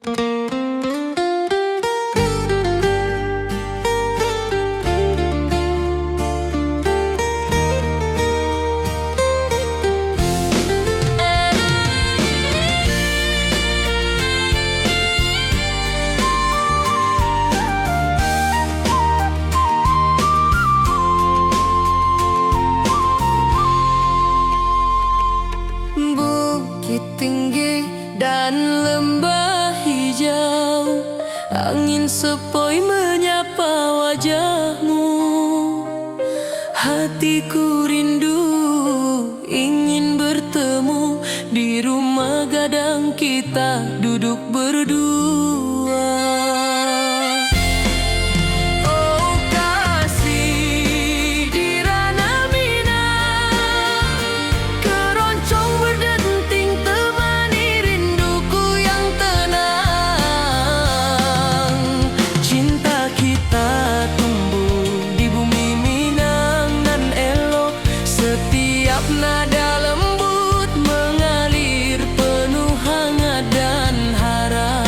Bukit tinggi dan lembah hijau, angin sepoi menyapa wajahmu. Hatiku rindu ingin bertemu di rumah gadang kita duduk berdua. Nada lembut mengalir penuh hangat dan harap.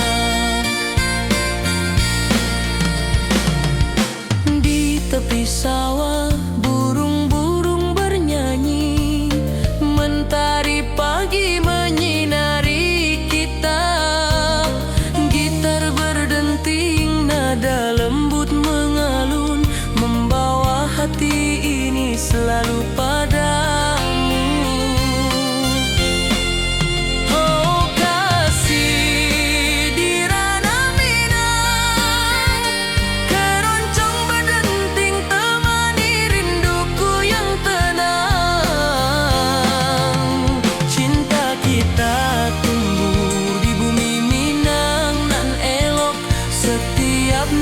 Di tepi sawah burung-burung bernyanyi, mentari pagi menyinari kita. Gitar berdenting, nada lembut mengalun, membawa hati ini selalu padamu.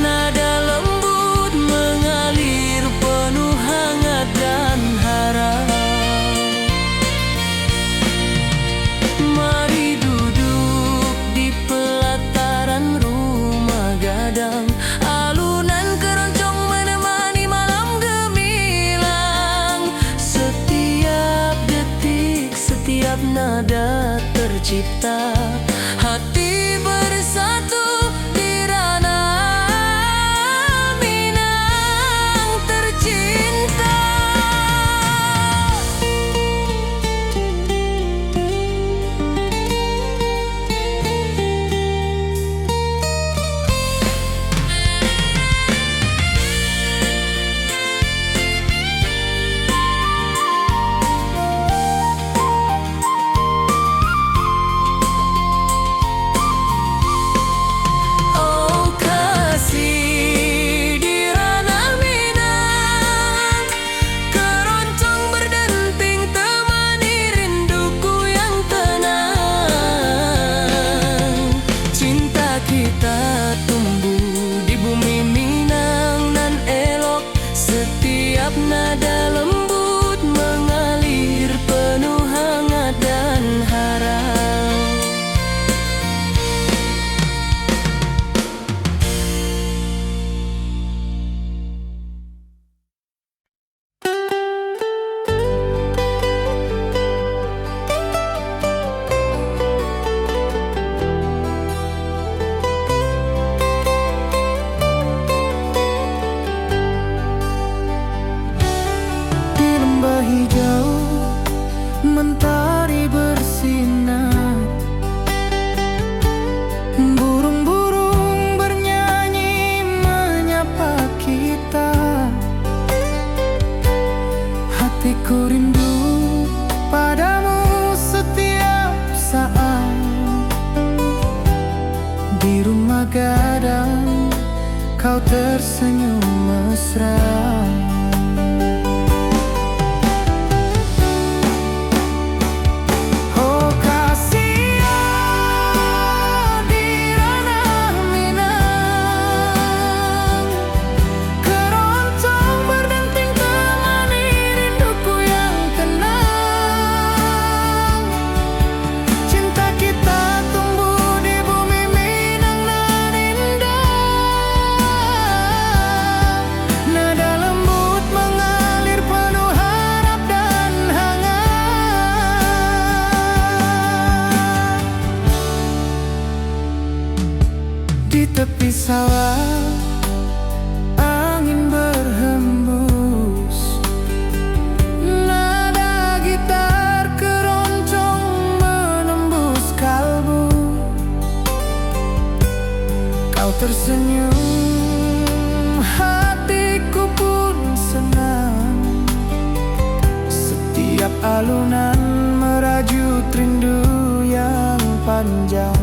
Nada lembut mengalir penuh hangat dan harap. Mari duduk di pelataran rumah gadang, alunan keroncong menemani malam gemilang. Setiap detik, setiap nada tercipta, hati bersatu di ranah nada lembut mengalir penuh hangat dan harap. Hijau mentari bersinar, burung-burung bernyanyi menyapa kita. Hatiku rindu padamu setiap saat. Di rumah gadang kau tersenyum mesra. Dalam Di tepi sawah angin berhembus, nada gitar keroncong menembus kalbu. Kau tersenyum, hatiku pun senang. Setiap alunan merajut rindu yang panjang.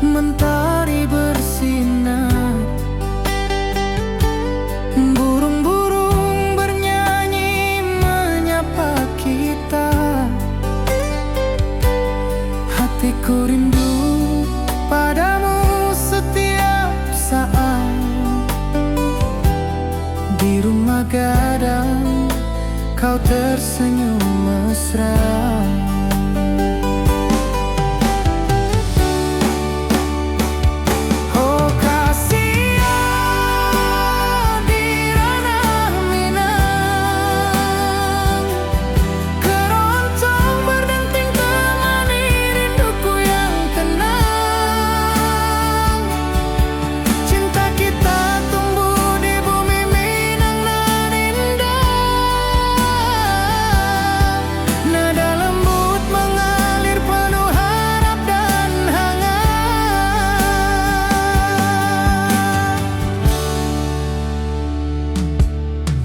Mentari bersinar, burung-burung bernyanyi menyapa kita. Hatiku rindu padamu setiap saat. Di rumah gadang kau tersenyum mesra.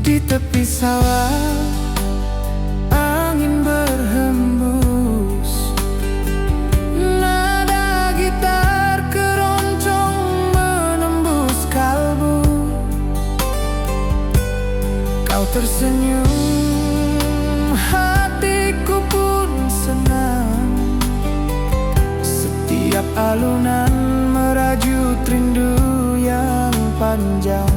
Di tepi sawah angin berhembus, nada gitar keroncong menembus kalbu. Kau tersenyum, hatiku pun senang. Setiap alunan merajut rindu yang panjang.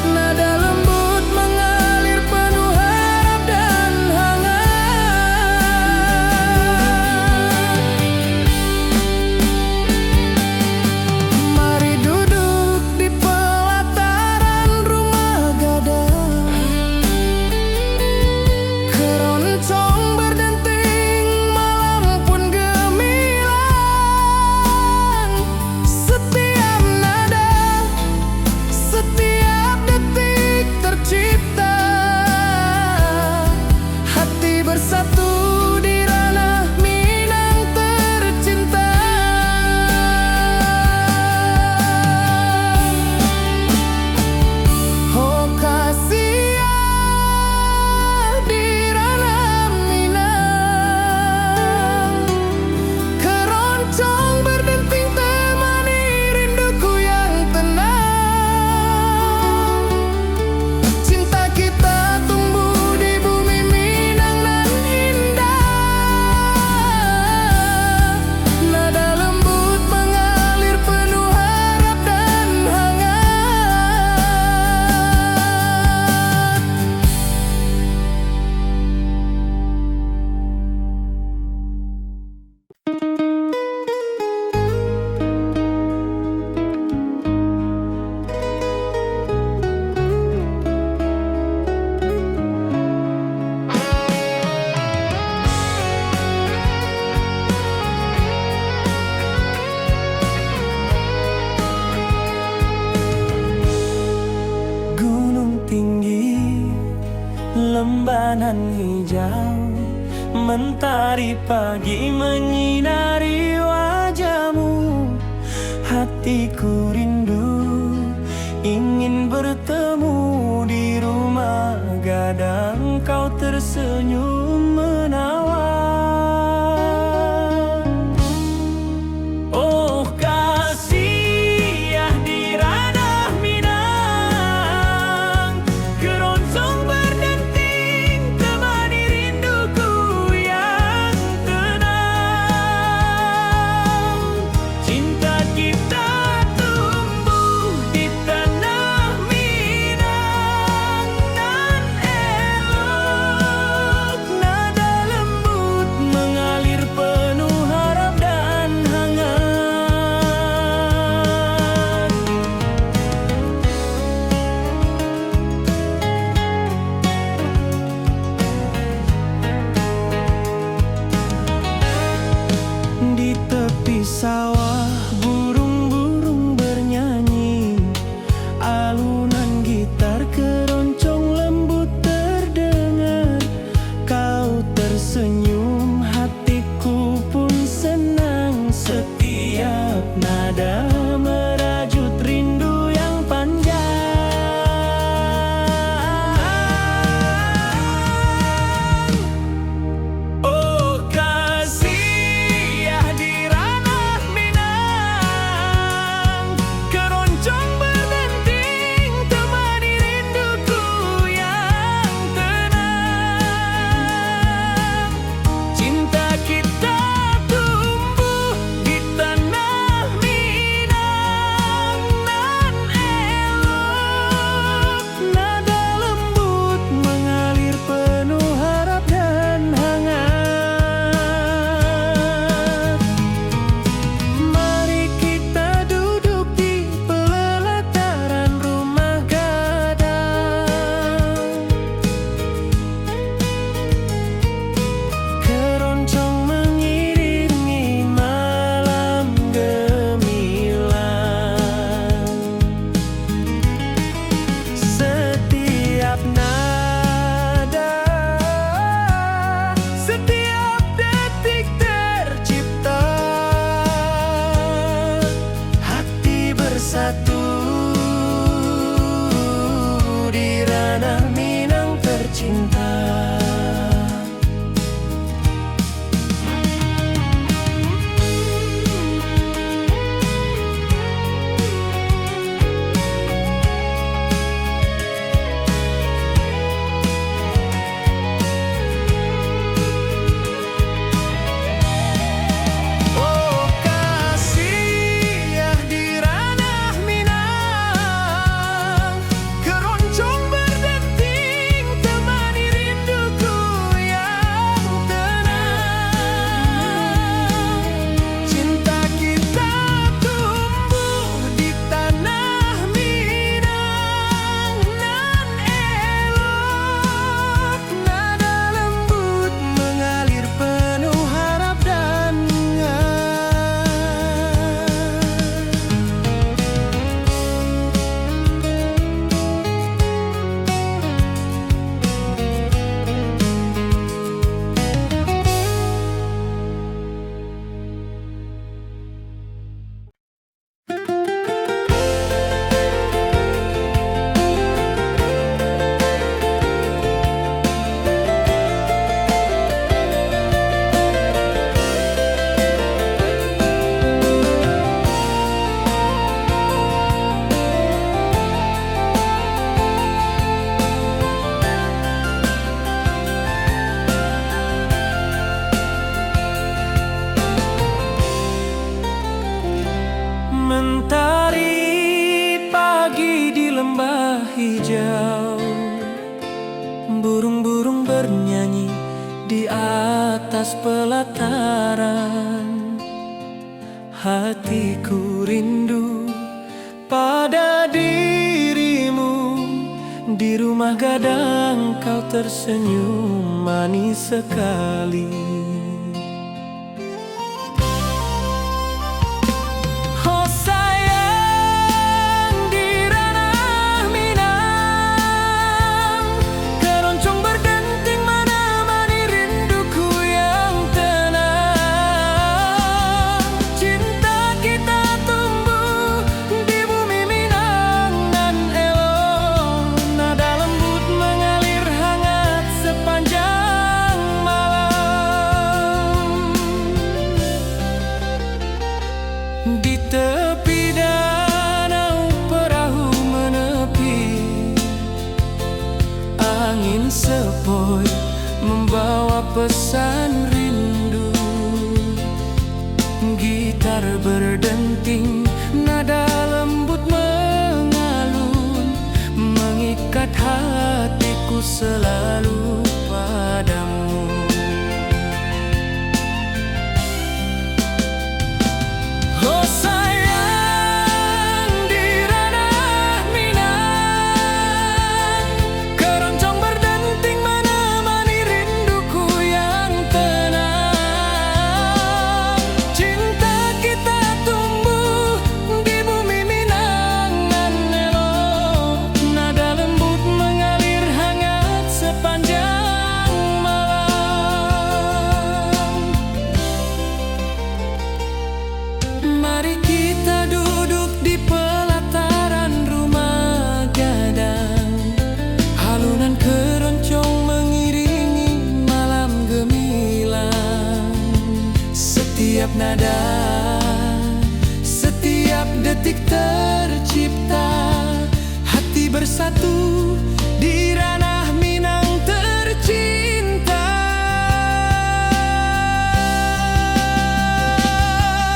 Nada lembanan hijau, mentari pagi menyinari wajahmu. Hatiku rindu ingin bertemu di rumah gadang, kau tersenyum menawan. Oh kasih ya di ranah Minang, keroncong berdenting temani rinduku yang tenang. Cinta kita tumbuh di tanah Minang, nan elok, nada lembut mengalir penuh harap dan hangat. Di tepi sawah burung-burung bernyanyi, alunan gitar keroncong lembut terdengar. Kau tersenyum, hatiku pun senang. Setiap nada merajut rindu yang panjang. Oh kasih ya di ranah Minang, keroncong berdenting temani rinduku yang tenang. Cinta kita tumbuh di tanah Minang, nan elok, nada lembut mengalir penuh harap dan hangat. Mari kita duduk di pelataran rumah gadang, keroncong mengiringi malam gemilang. Setiap nada, setiap detik tercipta, hati bersatu di ranah Minang tercinta. Oh kasih ya di ranah Minang, keroncong berdenting temani rinduku yang tenang. Cinta kita tumbuh di tanah Minang, nan elok, nada lembut mengalir penuh harap dan mentari pagi di lembah hijau, burung-burung bernyanyi di atas pelataran. Hatiku rindu pada dirimu, di rumah gadang kau tersenyum manis sekali. Oh sayang di ranah Minang, keroncong berdentang Angin sepoi membawa pesan rindu. Gitar berdenting, nada lembut mengalun, mengikat hatiku selalu padamu. Oh sayang, di ranah Minang, keroncong berdenting menemani rinduku yang tenang. Cinta kita tumbuh di bumi Minang nan elok, nada lembut mengalir hangat sepanjang malam. Mari kita duduk di pelataran rumah gadang, alunan keroncong mengiringi malam gemilang. Setiap nada, setiap detik tercipta, hati bersatu di ranah Minang tercinta.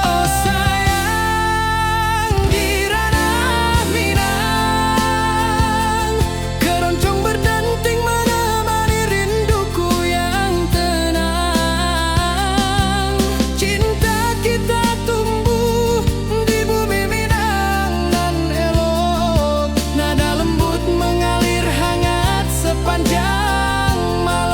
Oh sayang, di ranah Minang, keroncong berdenting menemani rinduku yang tenang. Cinta kita tumbuh di bumi Minang nan elok, nada lembut mengalir hangat sepanjang malam.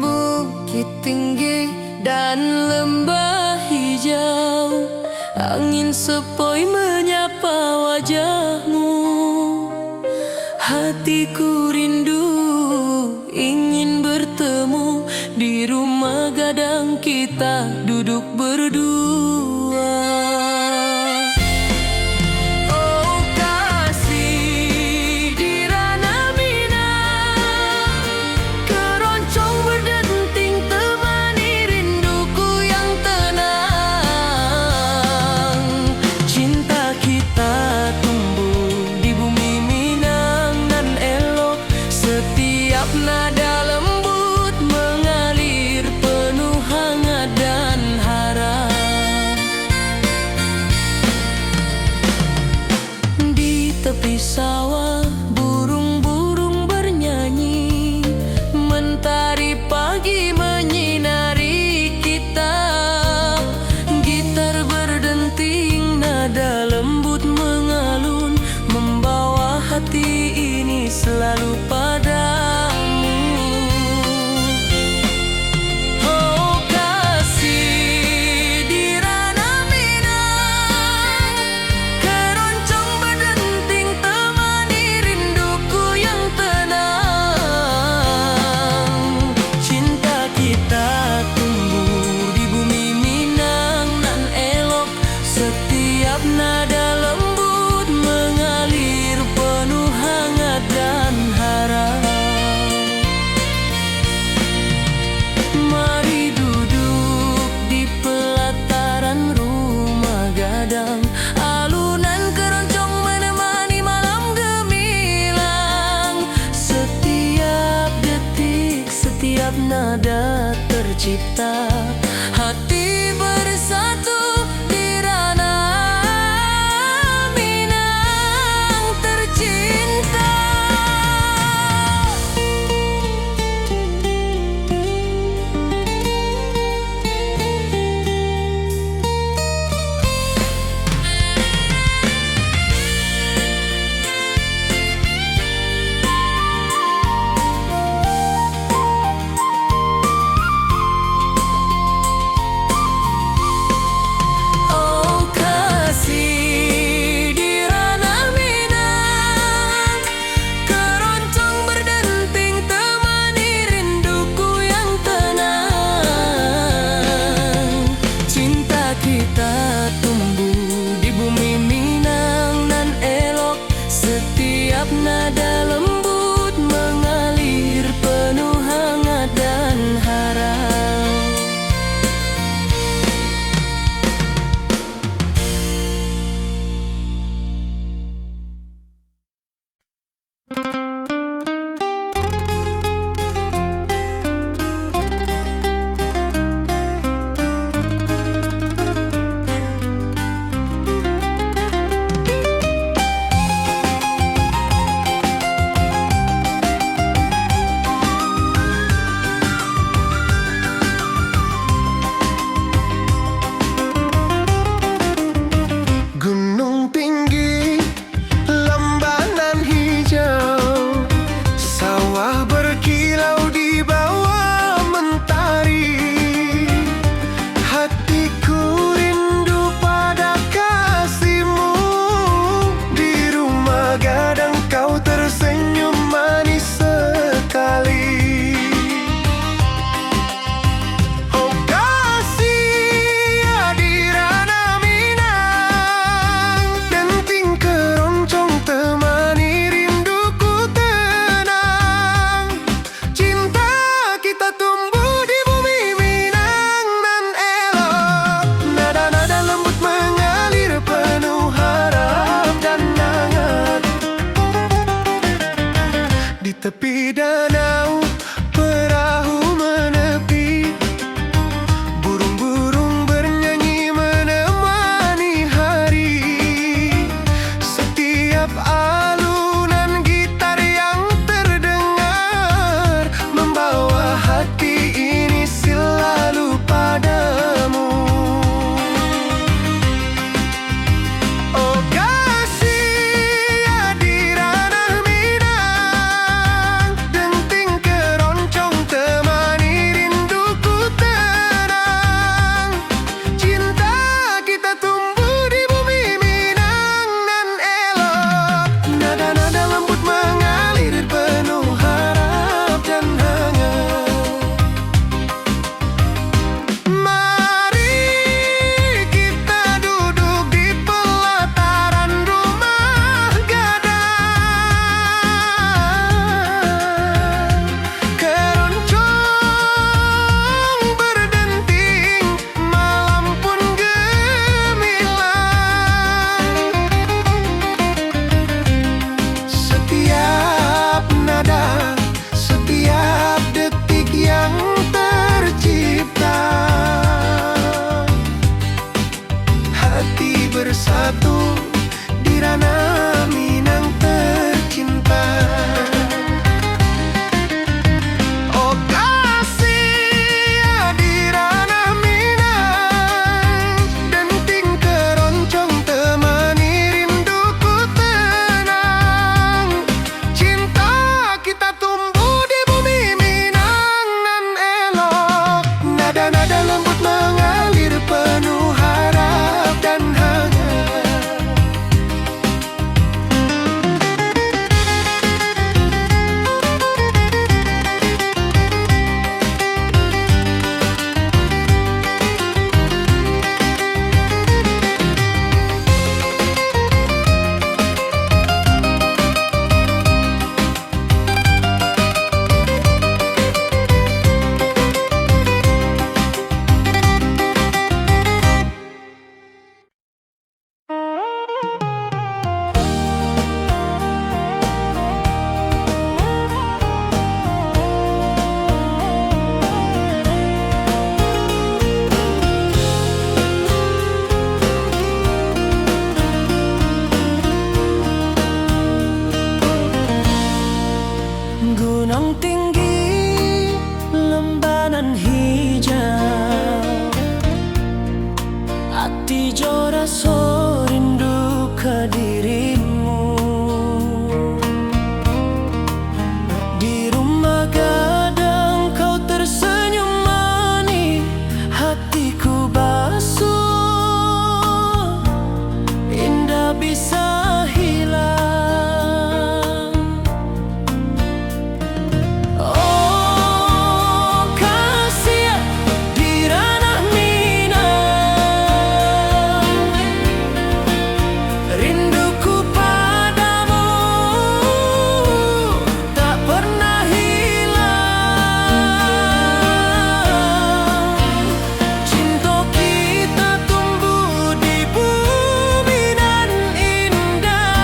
Bukit tinggi dan lembah hijau, angin sepoi menyapa wajahmu. Hatiku rindu ingin bertemu di rumah gadang, kita duduk berdua. Oh kasih, di ranah Minang, keroncong berdenting temani rinduku yang tenang. Cinta kita tumbuh di bumi Minang nan elok, setiap nada lembut mengalir penuh hangat dan harap. Di tepi sawah burung-burung bernyanyi, mentari pagi menyinari kita. Gitar berdenting, nada lembut mengalun, membawa hati ini selalu padamu. Oh kasih, di ranah Minang, keroncong berdenting temani rinduku yang tenang. Cinta kita tumbuh di bumi Minang nan elok, setiap nada lembut mengalir penuh hangat dan harap. Mari duduk di pelataran rumah gadang, alunan keroncong menemani malam gemilang. Setiap detik, setiap nada tercipta, hati bersatu tepi danau perahu menepi, burung-burung bernyanyi menemani hari. Setiap alunan gitar yang terdengar membawa hati ini selalu padamu. Oh kasih di ranah Minang, denting keroncong temani rinduku tenang. Cinta kita tumbuh di bumi Minang nan elok, nada-nada lembut mengalir penuh harap dan hangat. Mari kita duduk di pelataran rumah gadang. Keroncong berdenting, malam pun gemilang. Setiap nada, setiap detik yang tercipta, hati bersatu di ranah Minang tercinta. Oh kasih di ranah Minang, denting keroncong temani rinduku tenang. Cinta kita tumbuh di bumi Minang nan elok, nada-nada lembut mengalir penuh harap dan hangat. Gunung tinggi, lembanan hijau, hati jora so rindu ke dirimu. Di rumah gadang kau tersenyum manis, hatiku basuh, indah bisa hilang. Oh kasih di ranah Minang, rinduku padamu tak pernah hilang. Cinta kita tumbuh di bumi nan indah,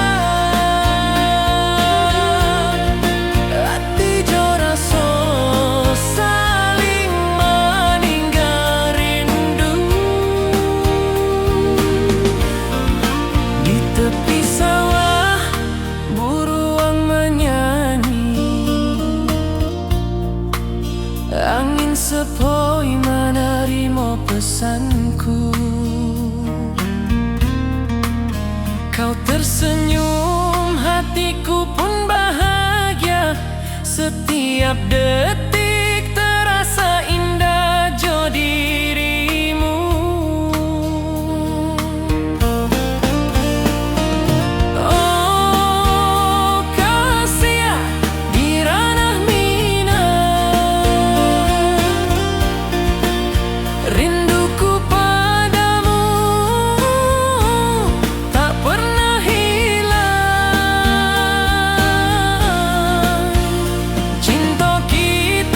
hati jora so saling meninggal rindu. Di tepi sawah buruang menyanyi, angin sepoi menerima pesanku. Kau tersenyum, hatiku pun bahagia. Setiap detik terasa indah jo dirimu. Oh kasih di ranah Minang, rinduku padamu tak pernah hilang. Cinta kita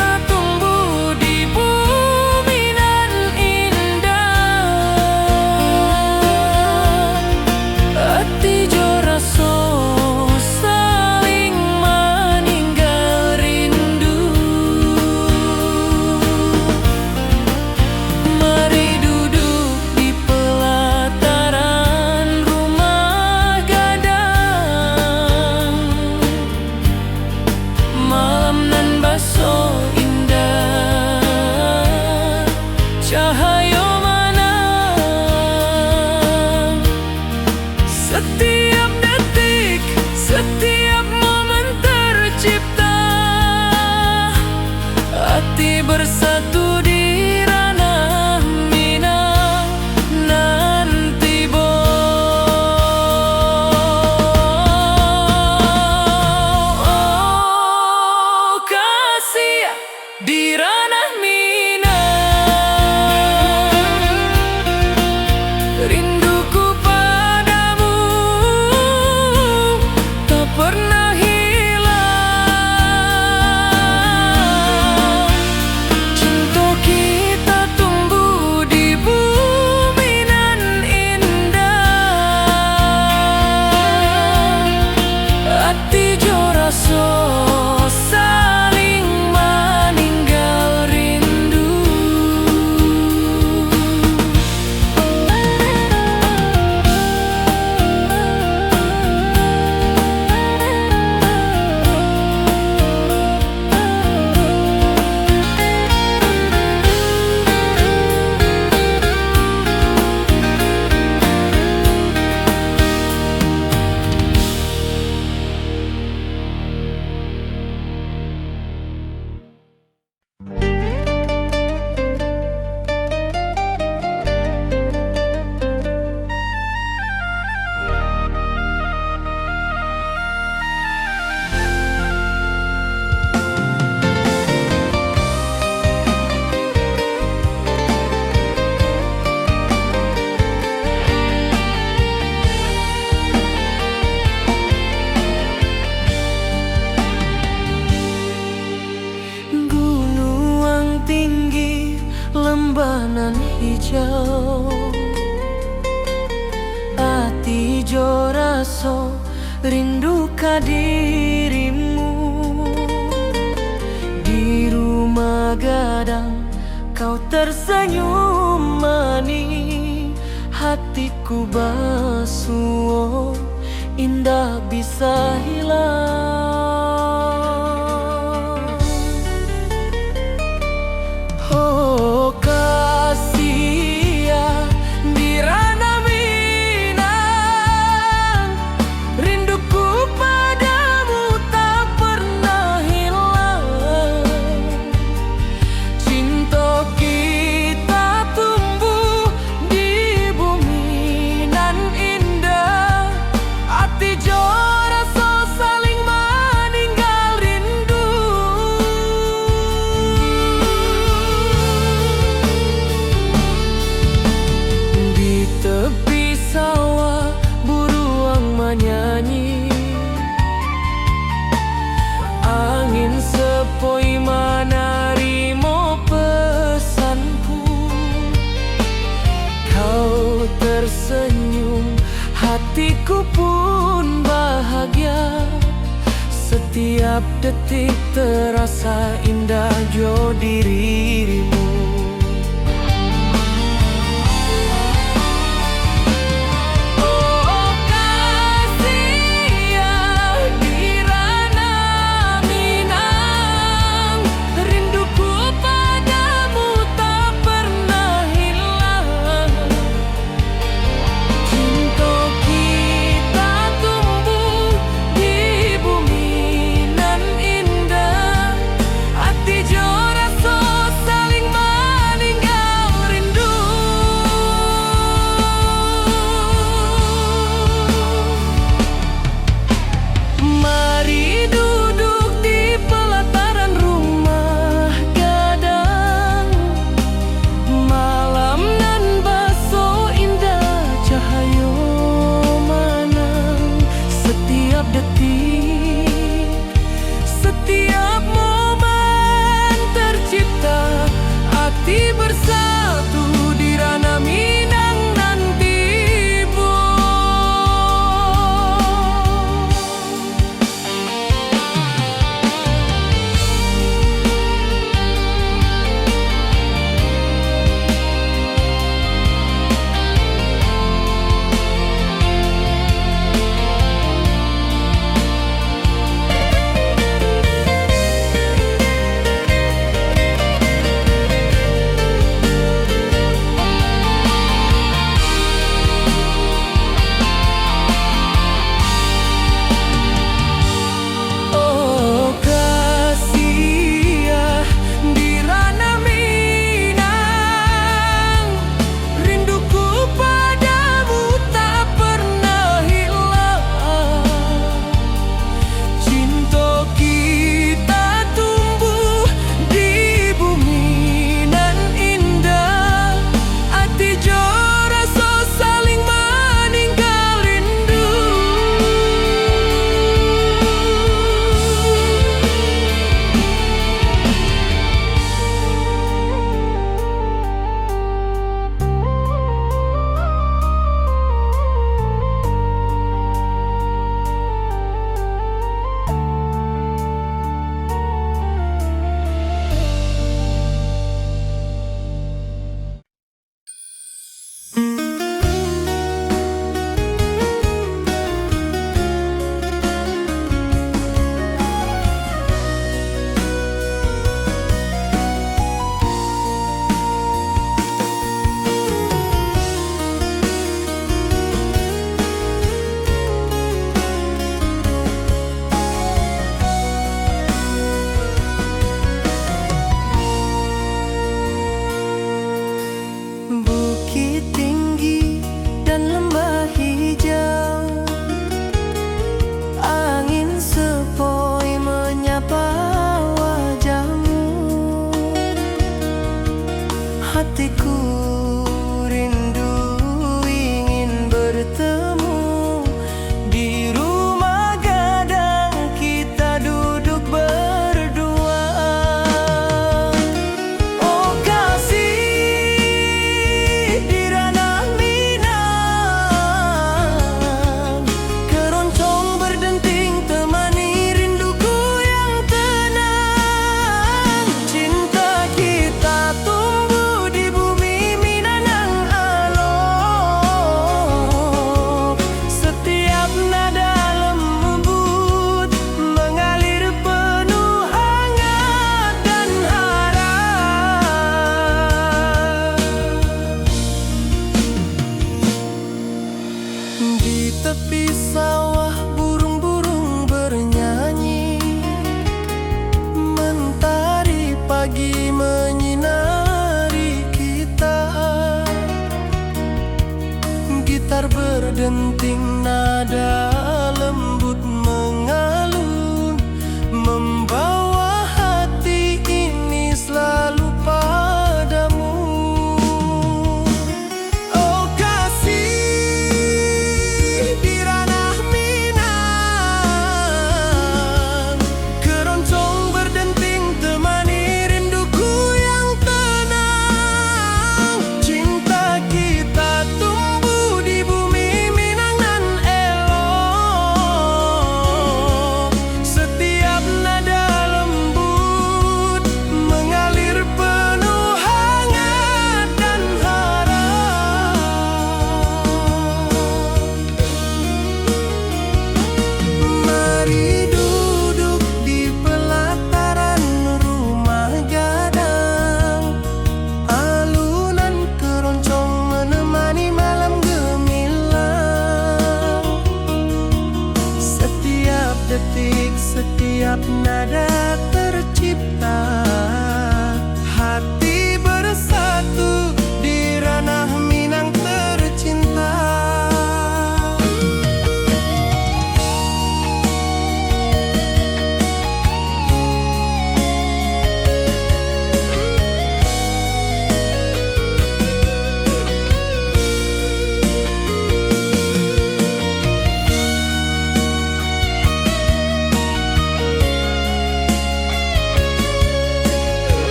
Ati jo raso rindu ka dirimu. Di rumah gadang kau tersenyum manis, hatiku basuh indah bisa hilang. Oh kasih ya di ranah Minang, rinduku padamu tak pernah hilang. Cinta kita tumbuh di bumi nan indah, hati jo rasa saling meninggal rindu. Di tepi sawah buruang menyanyi, angin sepoi menarimo pesanku. Kau tersenyum, hatiku pun bahagia. Setiap detik terasa indah jo dirimu. Oh kasih ya di ranah Minang, rinduku padamu tak pernah hilang. Cinta kita tumbuh di bumi nan indah, hati jo rasa saling sebentar berdenting, nada lembut mengalun, membawa hati ini selalu padamu. Oh kasih di ranah Minang, keroncong berdenting temani rinduku yang tenang. Cinta kita tumbuh di bumi Minang nan elok. Setiap nada lembut mengalir penuh hangat dan harap. Mari duduk di pelataran rumah gadang, alunan keroncong menemani malam gemilang. Setiap detik, setiap nada tercipta, hati bersatu di ranah Minang tercinta.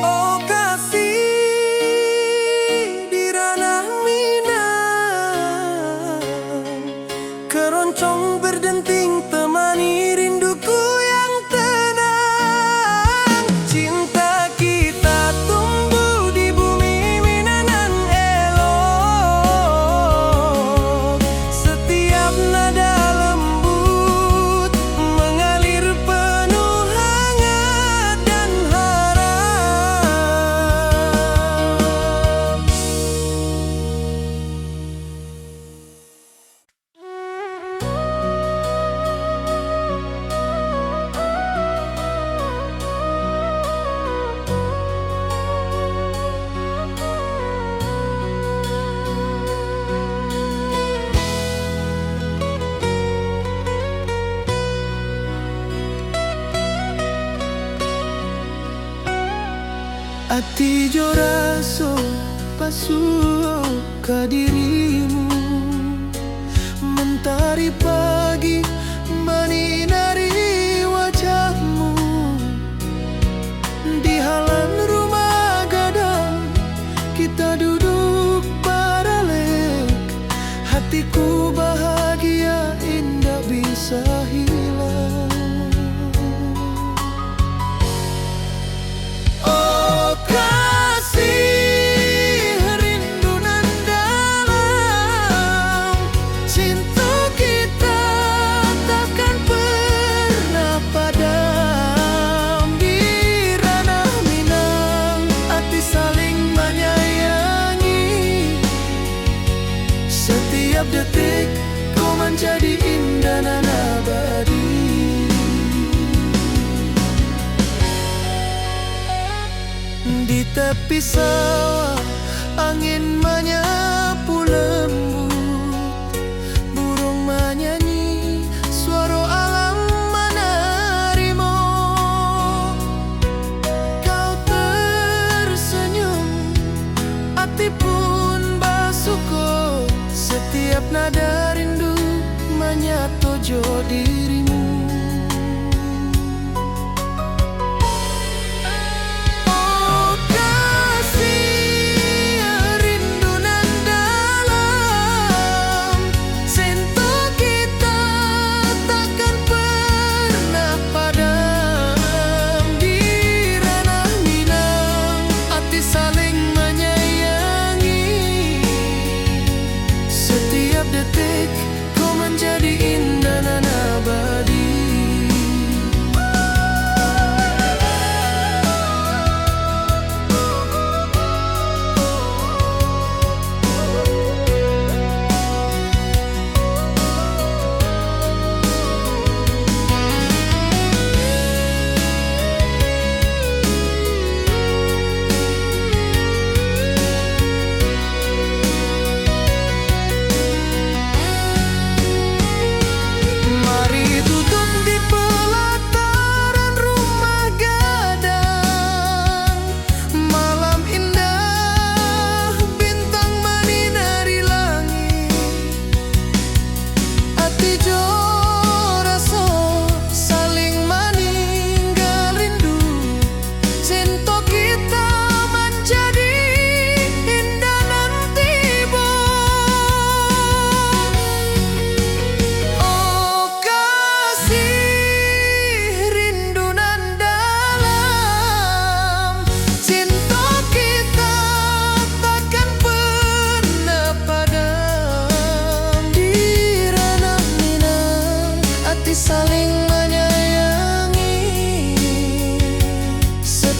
Oh kasih di ranah Minang, keroncong berdenting temani rinduku yang tenang. Cinta kita tumbuh di bumi Minang nan elok. Setiap nada lembut mengalir penuh hangat dan harap. Ati jo raso pasuo ka dirimu, mentari pagi menyinari wajahmu. Di halaman rumah gadang kita duduk paralel, hatiku bahagia indah bisa hilang. Oh kasih rindu nan dalam, cinta kita takkan pernah padam. Di ranah Minang hati saling menyayangi, setiap detik kau menjadi indah nan abadi. Di tepi sawah angin menyapu lembut, burung menyanyi, suara alam menarimo. Kau tersenyum, hati pun bersyukur. Setiap nada rindu menyatu jo dirimu. Oh kasih rindu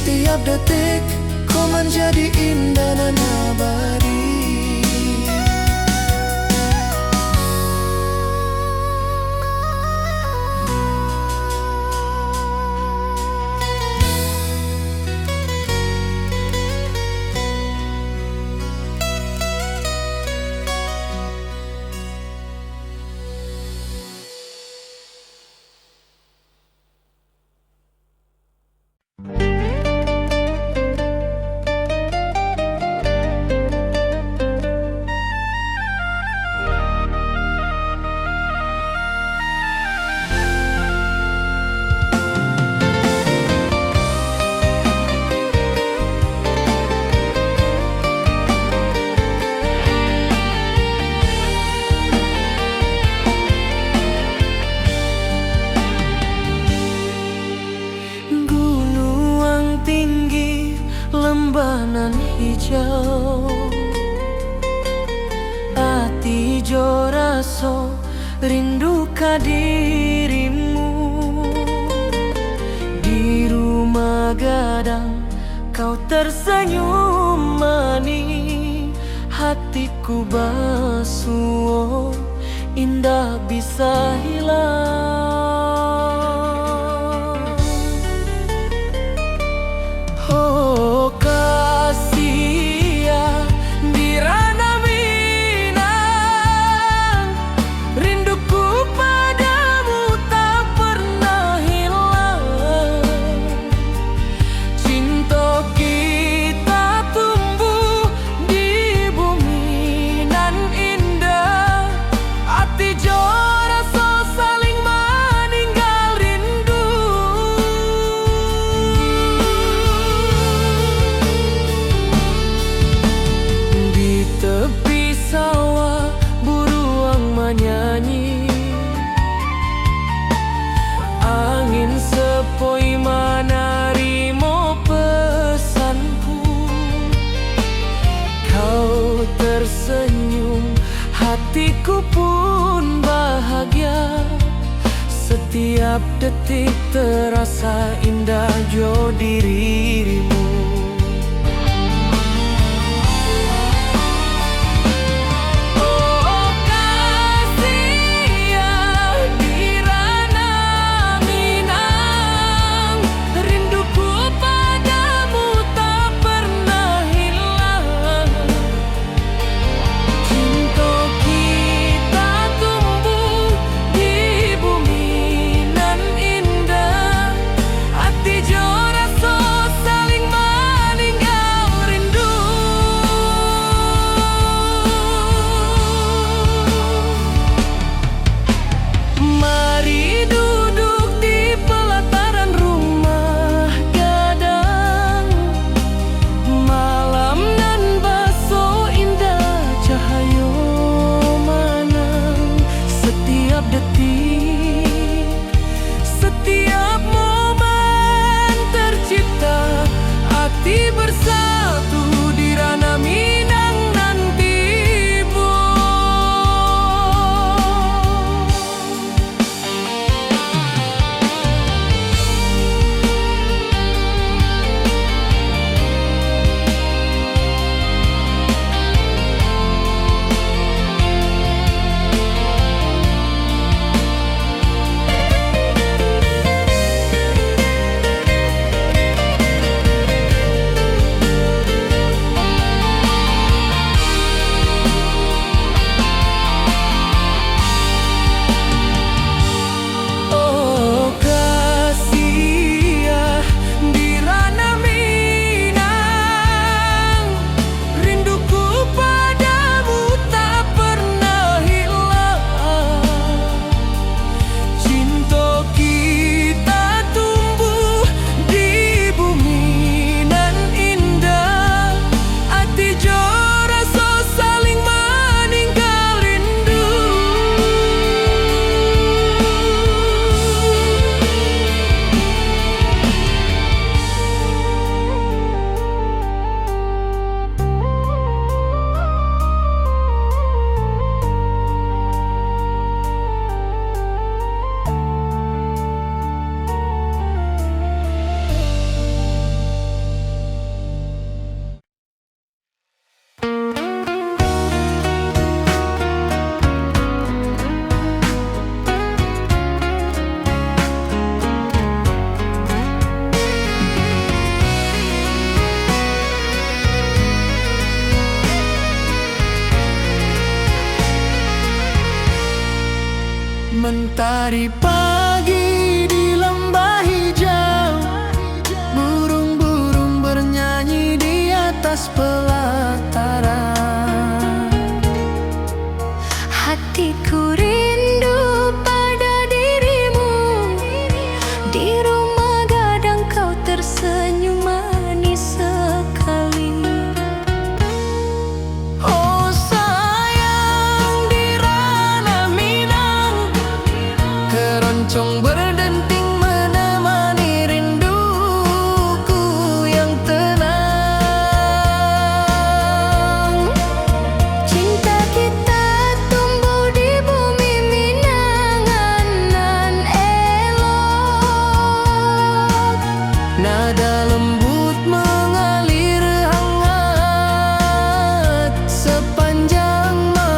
Setiap detik kau menjadi indah dan abadi. Lembanan hijau, ati jo raso rindu ka dirimu. Di rumah gadang kau tersenyum manis, hatiku basuh indah bisa hilang. Hatiku pun bahagia, setiap detik terasa indah jo dirimu. Hari pagi di lembah hijau, burung-burung bernyanyi di atas pelataran. Hatiku rindu pada dirimu, di rumah gadang kau tersenyum manis sekali. Oh sayang, di ranah Minang, keroncong berdenting menemani rinduku yang tenang. Cinta kita tumbuh di bumi Minangan nan elok. Nada lembut mengalir hangat sepanjang malam.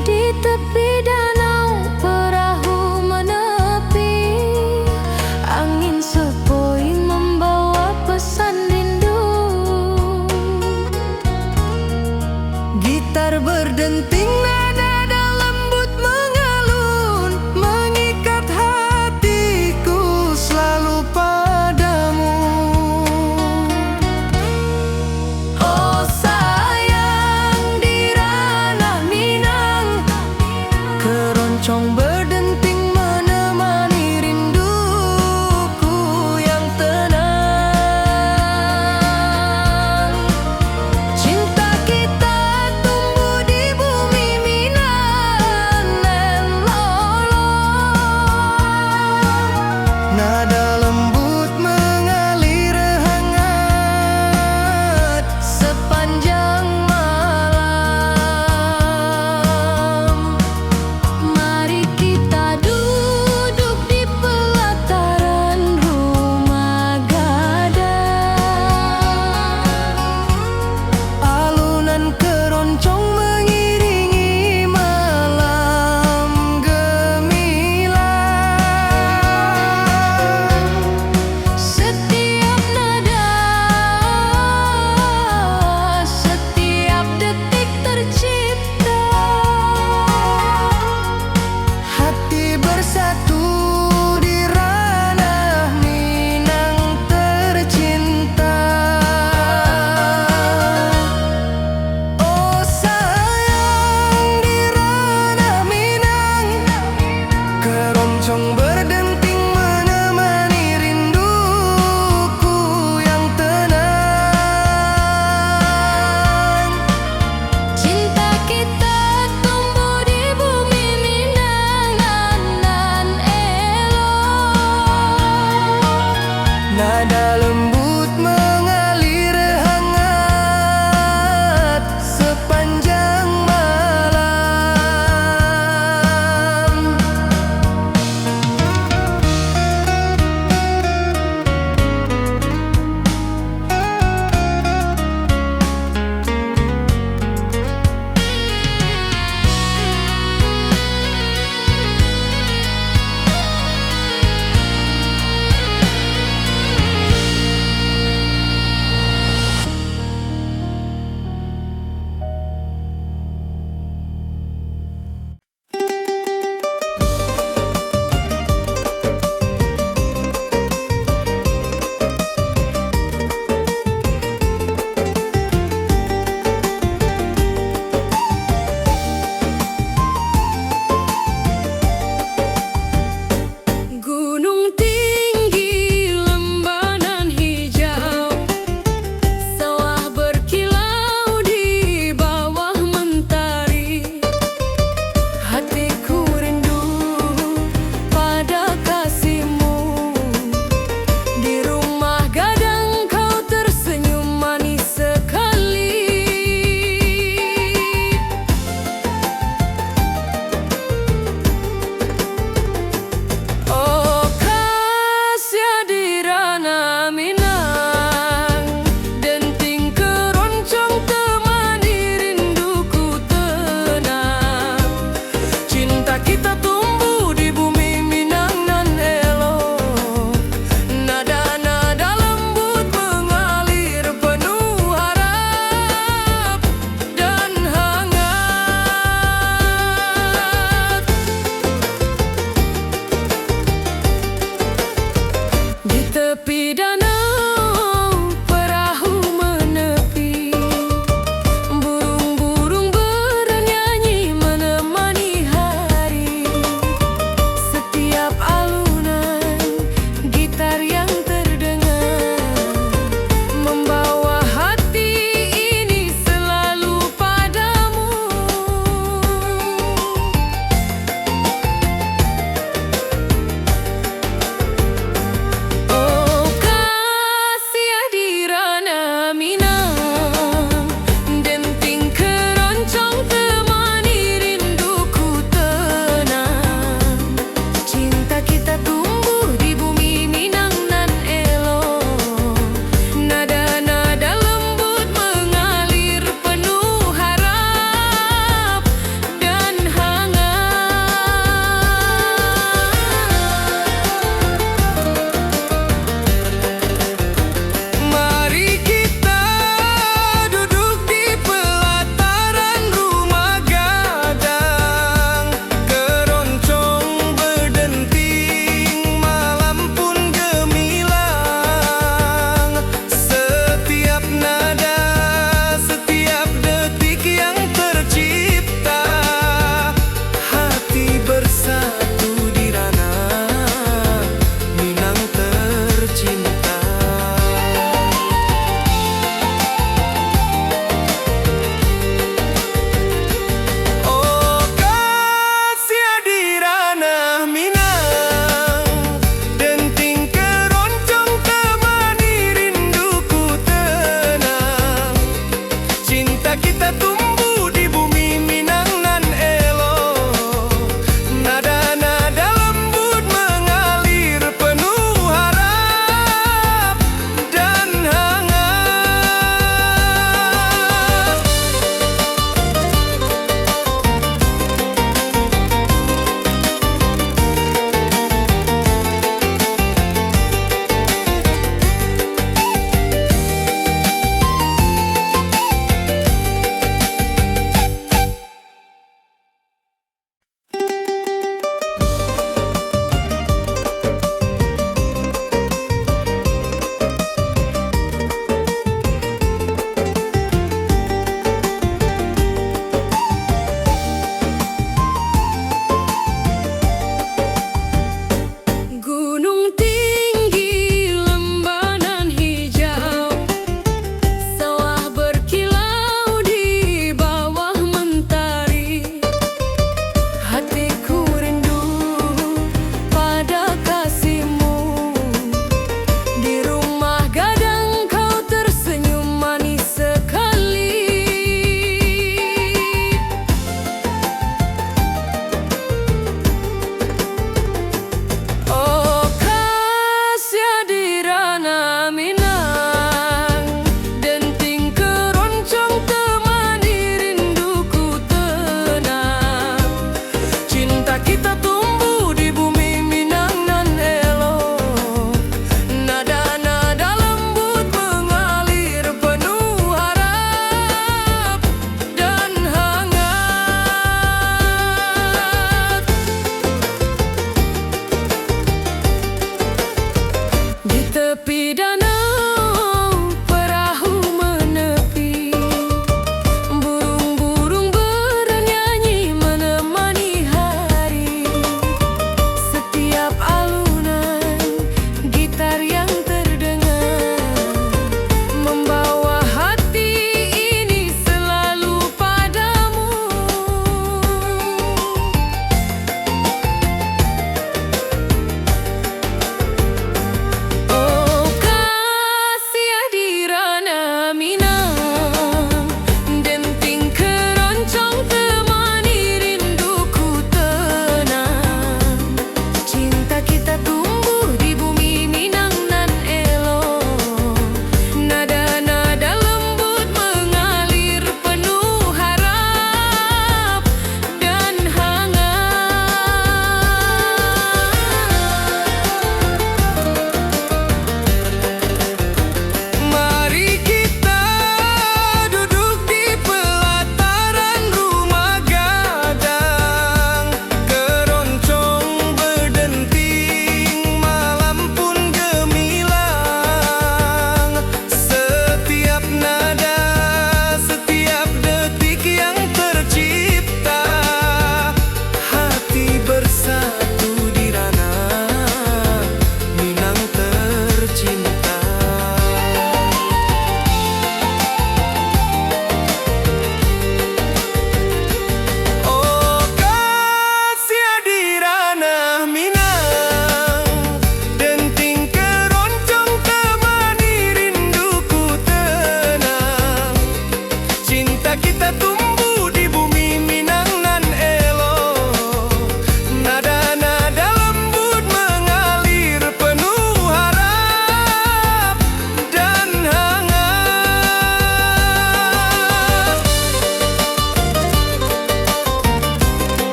Di tepi danau perahu menepi, angin sepoi membawa pesan rindu. Gitar berdenting, nada lembut mengalun, mengikat hatiku selalu padamu. Oh sayang, di ranah Minang, keroncong berdenting menemani rinduku yang tenang. Cinta kita tumbuh di bumi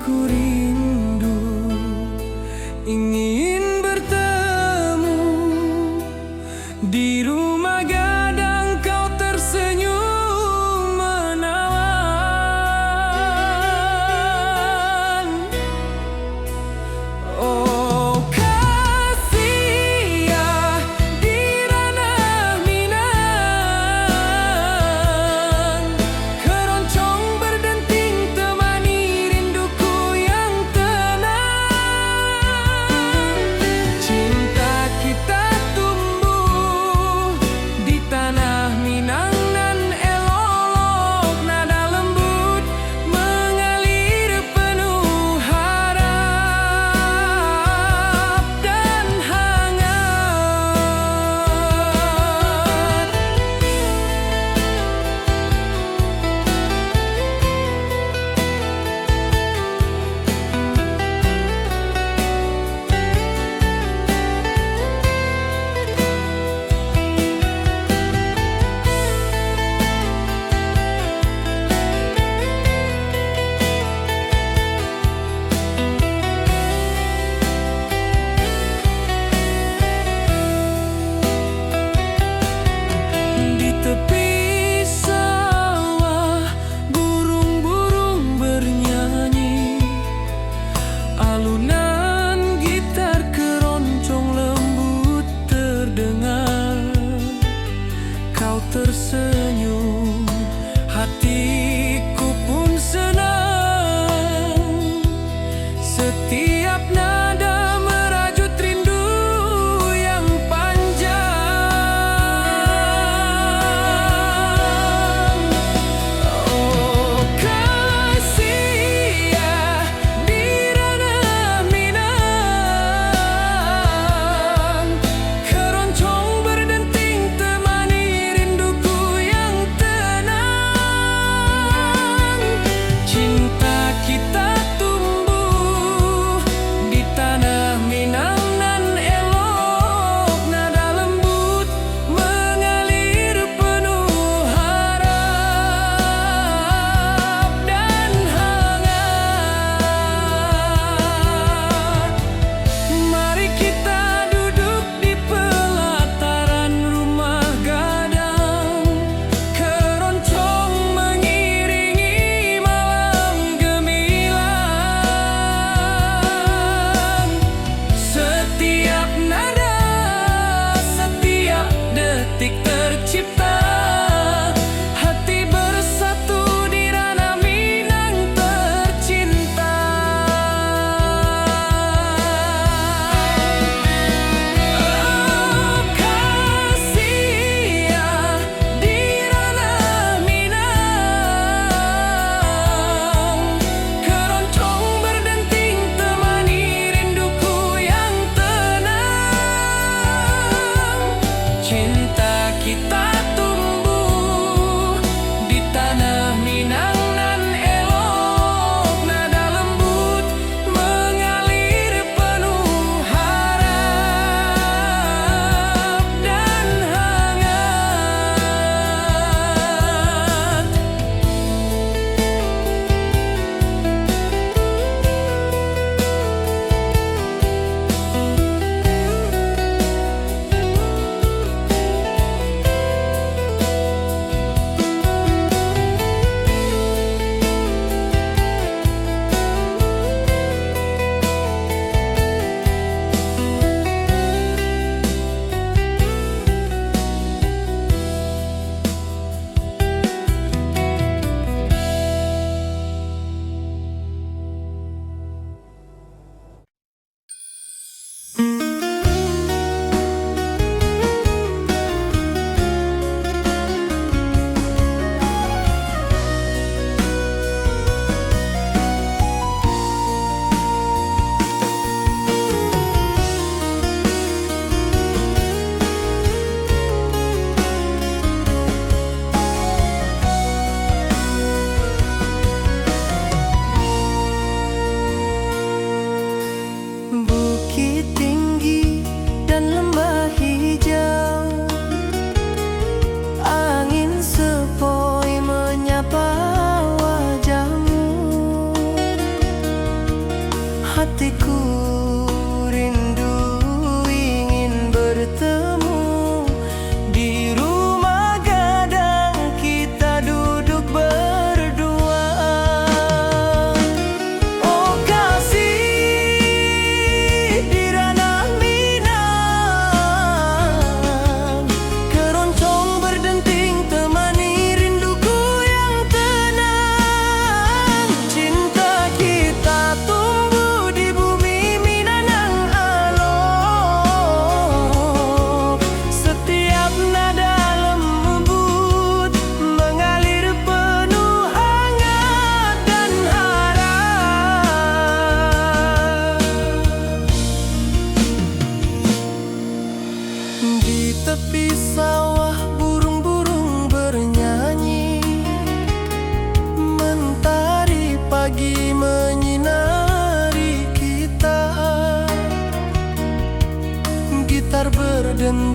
ku rindu, ingin bertemu di rumah gadang kau tersenyum menawan. Oh kasih ya di ranah Minang, keroncong berdenting temani rinduku yang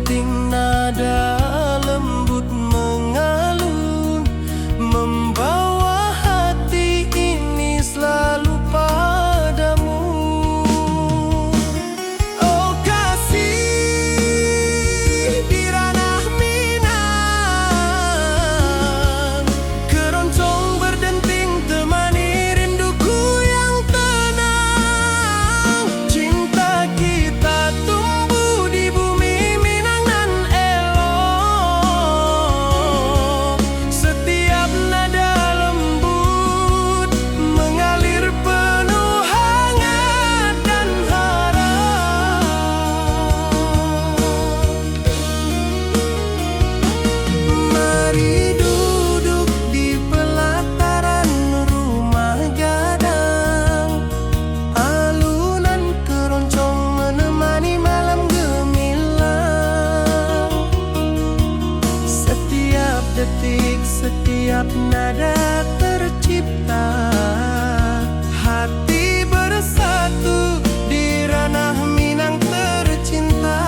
berdenting, nada lembut mengalun, membawa hati ini selalu padamu. Oh kasih di ranah Minang, keroncong berdenting temani rinduku yang tenang. Cinta kita tumbuh di bumi Minang nan elok. Setiap nada lembut mengalir penuh hangat dan harap. Mari duduk di pelataran rumah gadang, alunan keroncong menemani malam gemilang. Setiap detik, setiap nada tercipta, hati bersatu di ranah Minang tercinta.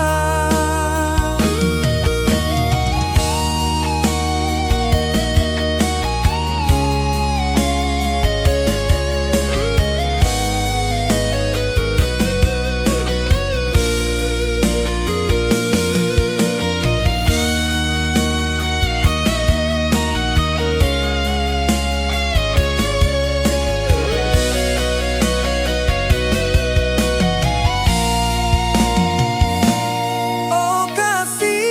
Oh kasih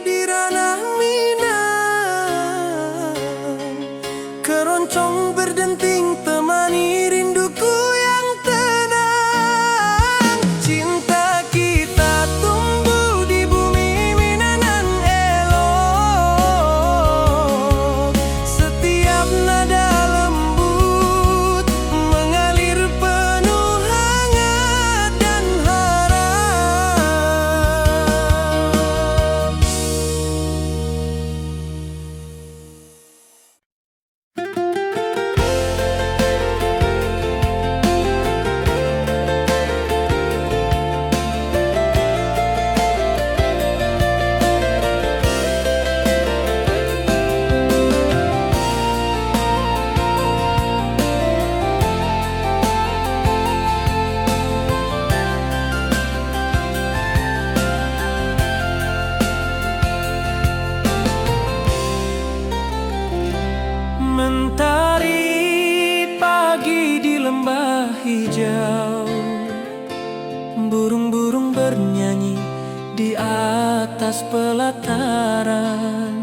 di ranah Minang, keroncong berdenting temani rinduku yang tenang. Cinta kita tumbuh di bumi Minang nan elok. Setiap nada lembut mengalir penuh hangat dan harap. Mentari pagi di lembah hijau, burung-burung bernyanyi di atas pelataran.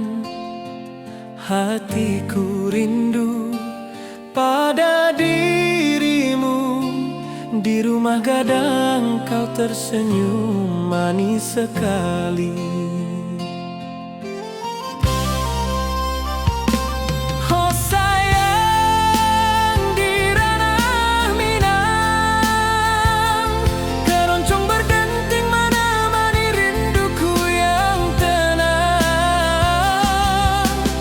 Hatiku rindu pada dirimu, di rumah gadang kau tersenyum manis sekali. Oh sayang di ranah Minang, keroncong berdenting menemani rinduku yang tenang.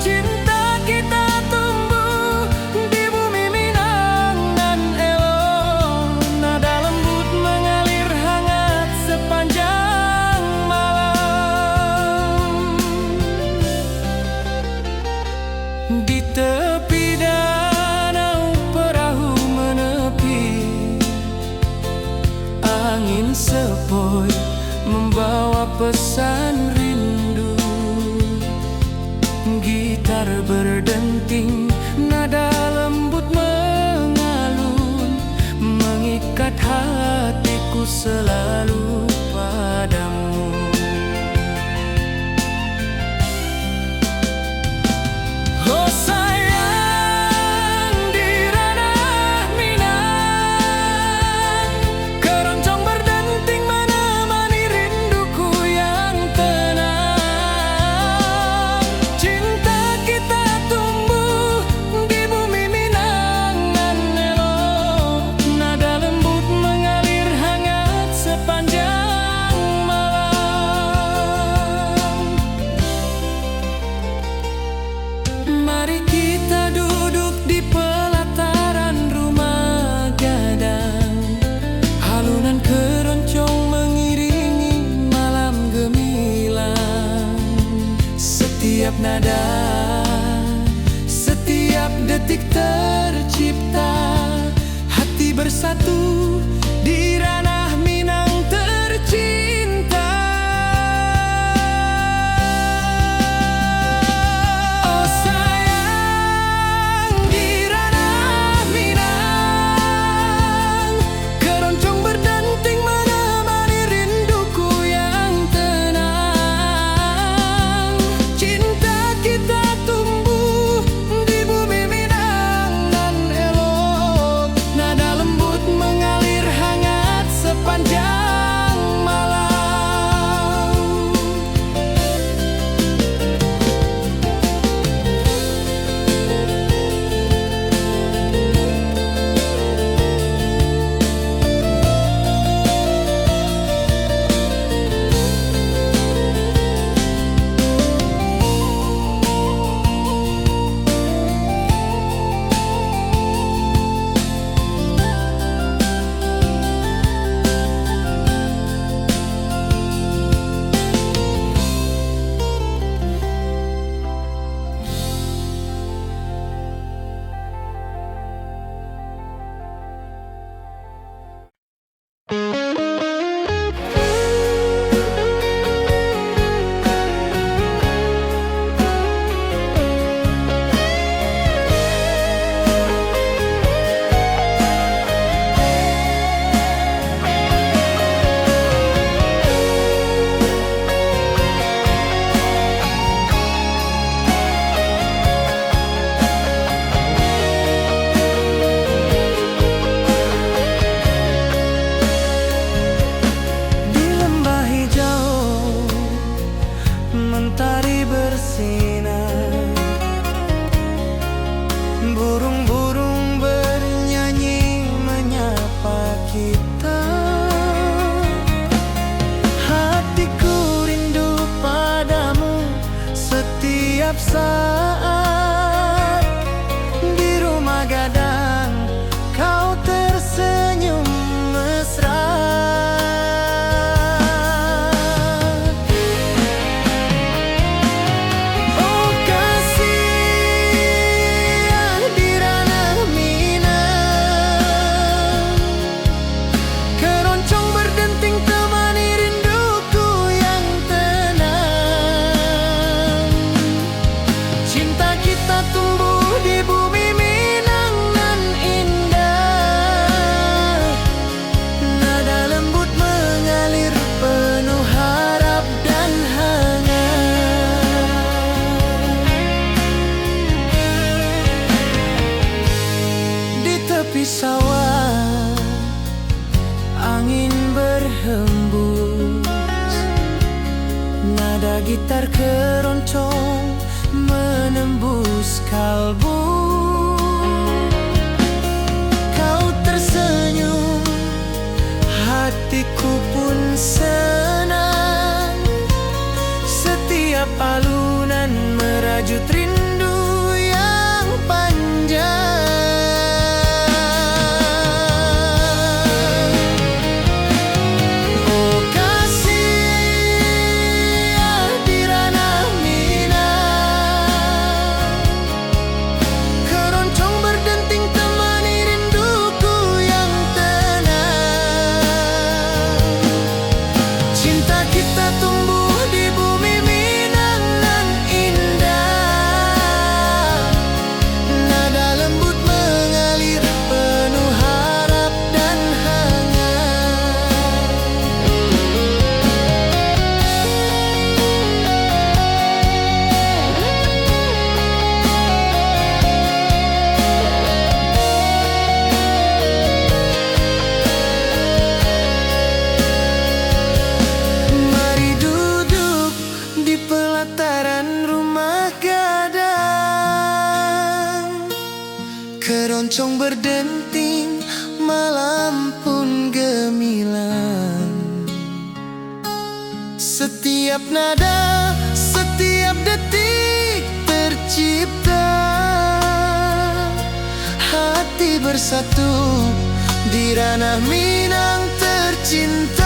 Cinta kita tumbuh di bumi Minang nan elok. Nada lembut mengalir hangat sepanjang malam. Di tepi danau perahu menepi, angin sepoi membawa pesan rindu. Gitar berdenting, nada lembut mengalun, mengikat hatiku selalu padamu. Oh sayang di ranah Minang, keroncong berdenting menemani rinduku yang tenang. Cinta kita tumbuh di bumi Minang nan elok. Nada lembut mengalir hangat sepanjang setiap nada, setiap detik tercipta. Hati bersatu di ranah Minang tercinta. Oh sayang, di ranah Minang, keroncong berdenting menemani rinduku yang tenang. Cinta kita tumbuh di bumi Minang nan elok, nada lembut mengalir hangat sepanjang malam. Di lembah hijau mentari bersinar, burung-burung bernyanyi menyapa kita. Hatiku rindu padamu setiap saat. Di rumah gadang kau tersenyum mesra. Oh kasih yang di ranah Minang, keroncong berdenting temani rinduku yang tenang. Cinta kita tumbuh di bumi Minang nan indah, nada lembut mengalir penuh harap dan hangat. Di tepi sawah angin berhembus, nada gitar keroncong menembus kalbu. Kau tersenyum, hatiku pun senang. Setiap alunan merajut rindu yang panjang. Oh kasih yang di ranah Minang, keroncong berdenting temani rinduku yang tenang. Cinta kita tumbuh di bumi Minang nan indah, nada lembut mengalir penuh harap dan hangat. Mari duduk di pelataran rumah gadang, keroncong berdenting malam pun gemilang. Setiap nada, setiap detik tercipta. Hati bersatu di ranah Minang tercinta.